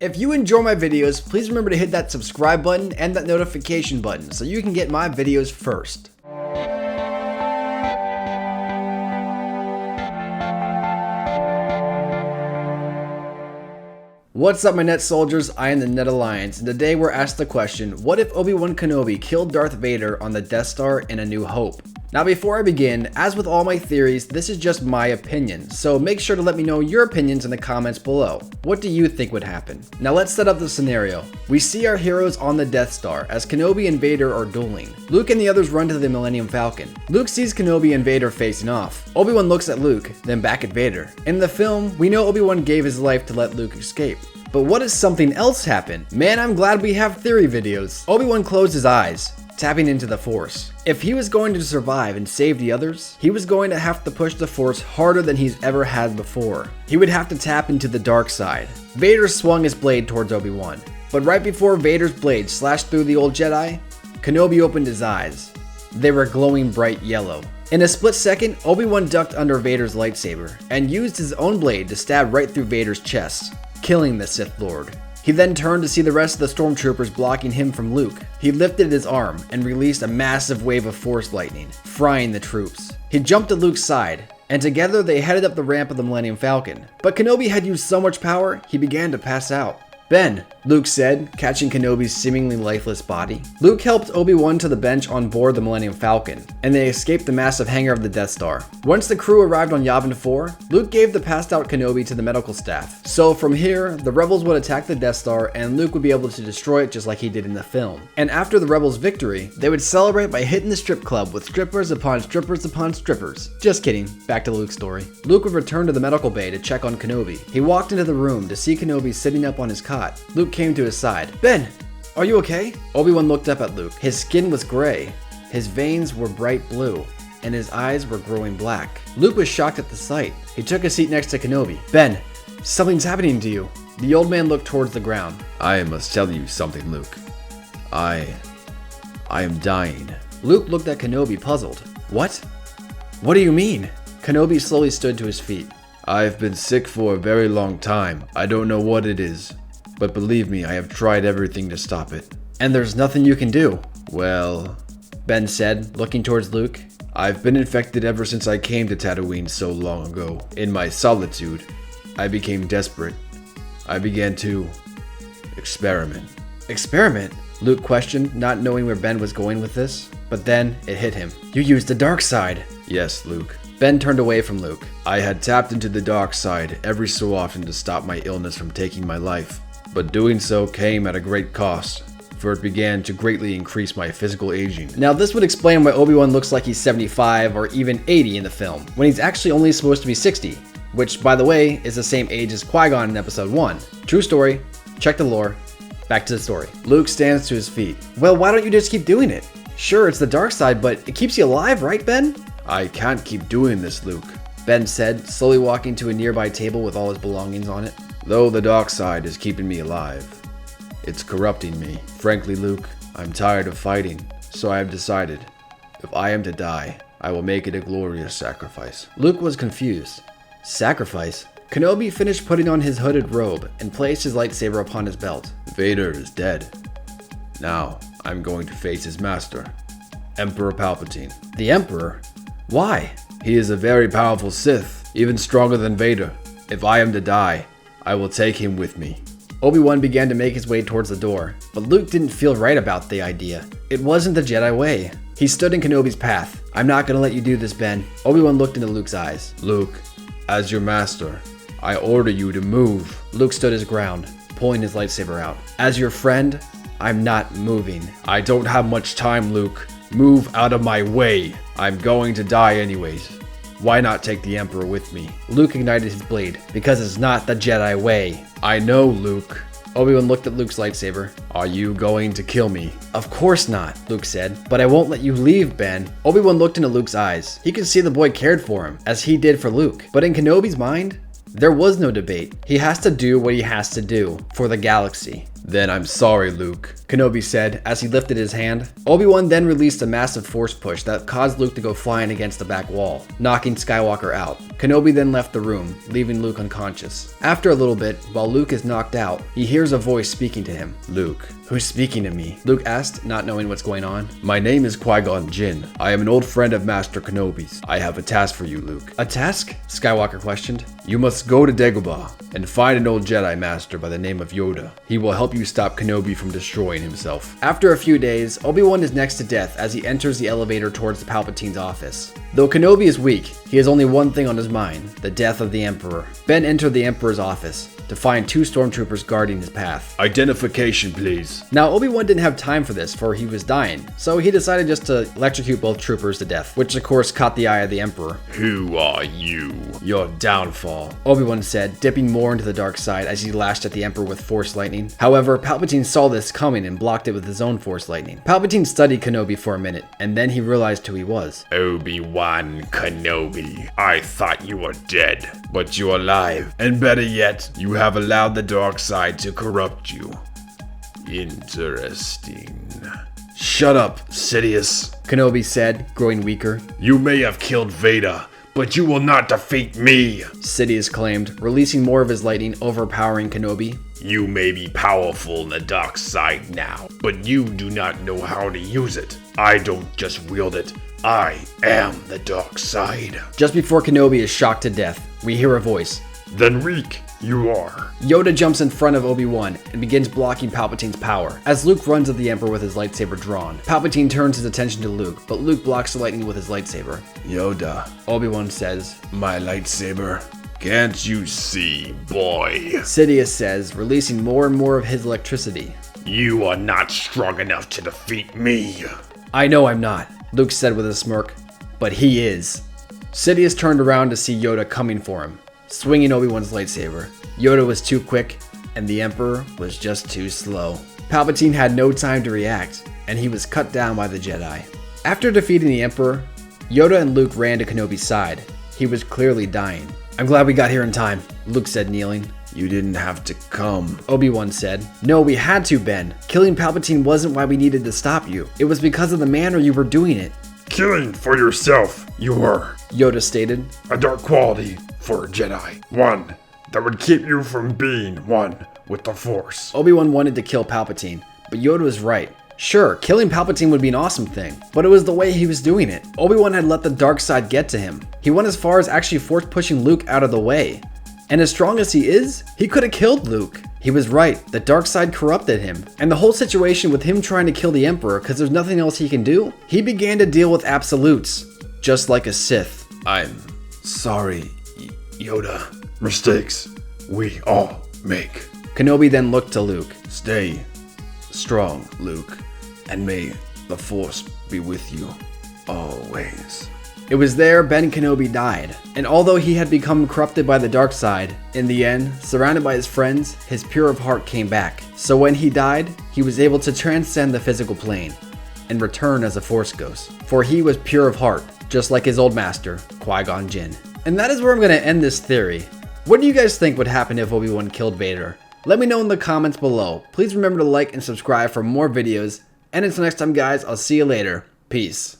If you enjoy my videos, please remember to hit that subscribe button and that notification button so you can get my videos first. What's up my net soldiers, I am the Net Alliance, and today we're asked the question, what if Obi-Wan Kenobi killed Darth Vader on the Death Star in A New Hope? Now before I begin, as with all my theories, this is just my opinion, so make sure to let me know your opinions in the comments below. What do you think would happen? Now let's set up the scenario. We see our heroes on the Death Star as Kenobi and Vader are dueling. Luke and the others run to the Millennium Falcon. Luke sees Kenobi and Vader facing off. Obi-Wan looks at Luke, then back at Vader. In the film, we know Obi-Wan gave his life to let Luke escape. But what if something else happened? Man, I'm glad we have theory videos. Obi-Wan closed his eyes, tapping into the Force. If he was going to survive and save the others, he was going to have to push the Force harder than he's ever had before. He would have to tap into the dark side. Vader swung his blade towards Obi-Wan. But right before Vader's blade slashed through the old Jedi, Kenobi opened his eyes. They were glowing bright yellow. In a split second, Obi-Wan ducked under Vader's lightsaber and used his own blade to stab right through Vader's chest, killing the Sith Lord. He then turned to see the rest of the stormtroopers blocking him from Luke. He lifted his arm and released a massive wave of Force lightning, frying the troops. He jumped to Luke's side, and together they headed up the ramp of the Millennium Falcon. But Kenobi had used so much power, he began to pass out. "Ben," Luke said, catching Kenobi's seemingly lifeless body. Luke helped Obi-Wan to the bench on board the Millennium Falcon, and they escaped the massive hangar of the Death Star. Once the crew arrived on Yavin 4, Luke gave the passed out Kenobi to the medical staff. So from here, the rebels would attack the Death Star and Luke would be able to destroy it just like he did in the film. And after the rebels' victory, they would celebrate by hitting the strip club with strippers upon strippers upon strippers. Just kidding, back to Luke's story. Luke would return to the medical bay to check on Kenobi. He walked into the room to see Kenobi sitting up on his cot. Luke came to his side. "Ben, are you okay?" Obi-Wan looked up at Luke. His skin was gray, his veins were bright blue, and his eyes were growing black. Luke was shocked at the sight. He took a seat next to Kenobi. "Ben, something's happening to you." The old man looked towards the ground. "I must tell you something, Luke. I am dying." Luke looked at Kenobi, puzzled. "What? What do you mean?" Kenobi slowly stood to his feet. "I've been sick for a very long time. I don't know what it is. But believe me, I have tried everything to stop it." "And there's nothing you can do?" "Well," Ben said, looking towards Luke. "I've been infected ever since I came to Tatooine so long ago. In my solitude, I became desperate. I began to experiment." "Experiment?" Luke questioned, not knowing where Ben was going with this. But then it hit him. "You used the dark side." "Yes, Luke." Ben turned away from Luke. "I had tapped into the dark side every so often to stop my illness from taking my life. But doing so came at a great cost, for it began to greatly increase my physical aging." Now this would explain why Obi-Wan looks like he's 75 or even 80 in the film, when he's actually only supposed to be 60, which by the way is the same age as Qui-Gon in episode 1. True story, check the lore, back to the story. Luke stands to his feet. "Well, why don't you just keep doing it? Sure, it's the dark side, but it keeps you alive, right, Ben?" "I can't keep doing this, Luke," Ben said, slowly walking to a nearby table with all his belongings on it. "Though the dark side is keeping me alive, it's corrupting me. Frankly, Luke, I'm tired of fighting, so I have decided, if I am to die, I will make it a glorious sacrifice." Luke was confused. Sacrifice? Kenobi finished putting on his hooded robe and placed his lightsaber upon his belt. "Vader is dead. Now, I'm going to face his master, Emperor Palpatine." "The Emperor? Why?" "He is a very powerful Sith, even stronger than Vader. If I am to die, I will take him with me." Obi-Wan began to make his way towards the door, but Luke didn't feel right about the idea. It wasn't the Jedi way. He stood in Kenobi's path. "I'm not gonna let you do this, Ben." Obi-Wan looked into Luke's eyes. "Luke, as your master, I order you to move." Luke stood his ground, pulling his lightsaber out. "As your friend, I'm not moving." "I don't have much time, Luke. Move out of my way. I'm going to die anyways. Why not take the Emperor with me?" Luke ignited his blade. "Because it's not the Jedi way." "I know, Luke." Obi-Wan looked at Luke's lightsaber. "Are you going to kill me?" "Of course not," Luke said. "But I won't let you leave, Ben." Obi-Wan looked into Luke's eyes. He could see the boy cared for him, as he did for Luke. But in Kenobi's mind, there was no debate. He has to do what he has to do for the galaxy. "Then I'm sorry, Luke," Kenobi said as he lifted his hand. Obi-Wan then released a massive force push that caused Luke to go flying against the back wall, knocking Skywalker out. Kenobi then left the room, leaving Luke unconscious. After a little bit, while Luke is knocked out, he hears a voice speaking to him. Luke, "Who's speaking to me?" Luke asked, not knowing what's going on. my name is Qui-Gon Jinn. I am an old friend of Master Kenobi's. I have a task for you, Luke. "A task?" Skywalker questioned. You must go to Dagobah and find an old Jedi Master by the name of Yoda. He will help you stop Kenobi from destroying himself. After a few days, Obi-Wan is next to death as he enters the elevator towards Palpatine's office. Though Kenobi is weak, he has only one thing on his mind: the death of the Emperor. Ben entered the Emperor's office to find 2 stormtroopers guarding his path. Identification, please. Now, Obi-Wan didn't have time for this, for he was dying, so he decided just to electrocute both troopers to death, which of course caught the eye of the Emperor. Who are you? Your downfall. Obi-Wan said, dipping more into the dark side as he lashed at the Emperor with Force Lightning. However, Palpatine saw this coming and blocked it with his own Force Lightning. Palpatine studied Kenobi for a minute, and then he realized who he was. Obi-Wan Kenobi. I thought you were dead, but you're alive. And better yet, you have allowed the dark side to corrupt you. Interesting. Shut up, Sidious, Kenobi said, growing weaker. You may have killed Vader, but you will not defeat me, Sidious claimed, releasing more of his lightning, overpowering Kenobi. You may be powerful in the dark side now, but you do not know how to use it. I don't just wield it. I am the dark side. Just before Kenobi is shocked to death, we hear a voice. Then weak you are. Yoda jumps in front of Obi-Wan and begins blocking Palpatine's power. As Luke runs at the Emperor with his lightsaber drawn, Palpatine turns his attention to Luke, but Luke blocks the lightning with his lightsaber. Yoda, Obi-Wan says, my lightsaber. Can't you see, boy? Sidious says, releasing more and more of his electricity. You are not strong enough to defeat me. I know I'm not, Luke said with a smirk, but he is. Sidious turned around to see Yoda coming for him, swinging Obi-Wan's lightsaber. Yoda was too quick, and the Emperor was just too slow. Palpatine had no time to react, and he was cut down by the Jedi. After defeating the Emperor, Yoda and Luke ran to Kenobi's side. He was clearly dying. I'm glad we got here in time, Luke said, kneeling. You didn't have to come, Obi-Wan said. No, we had to, Ben. Killing Palpatine wasn't why we needed to stop you. It was because of the manner you were doing it. Killing for yourself, you were, Yoda stated. A dark quality for a Jedi. One that would keep you from being one with the Force. Obi-Wan wanted to kill Palpatine, but Yoda was right. Sure, killing Palpatine would be an awesome thing, but it was the way he was doing it. Obi-Wan had let the dark side get to him. He went as far as actually force pushing Luke out of the way. And as strong as he is, he could have killed Luke. He was right, the dark side corrupted him. And the whole situation with him trying to kill the Emperor because there's nothing else he can do, he began to deal with absolutes, just like a Sith. I'm sorry, Yoda. Mistakes we all make. Kenobi then looked to Luke. Stay strong, Luke, and may the Force be with you always. It was there Ben Kenobi died, and although he had become corrupted by the dark side, in the end, surrounded by his friends, his pure of heart came back. So when he died, he was able to transcend the physical plane and return as a Force ghost, for he was pure of heart, just like his old master, Qui-Gon Jinn. And that is where I'm going to end this theory. What do you guys think would happen if Obi-Wan killed Vader? Let me know in the comments below. Please remember to like and subscribe for more videos, and until next time guys, I'll see you later. Peace.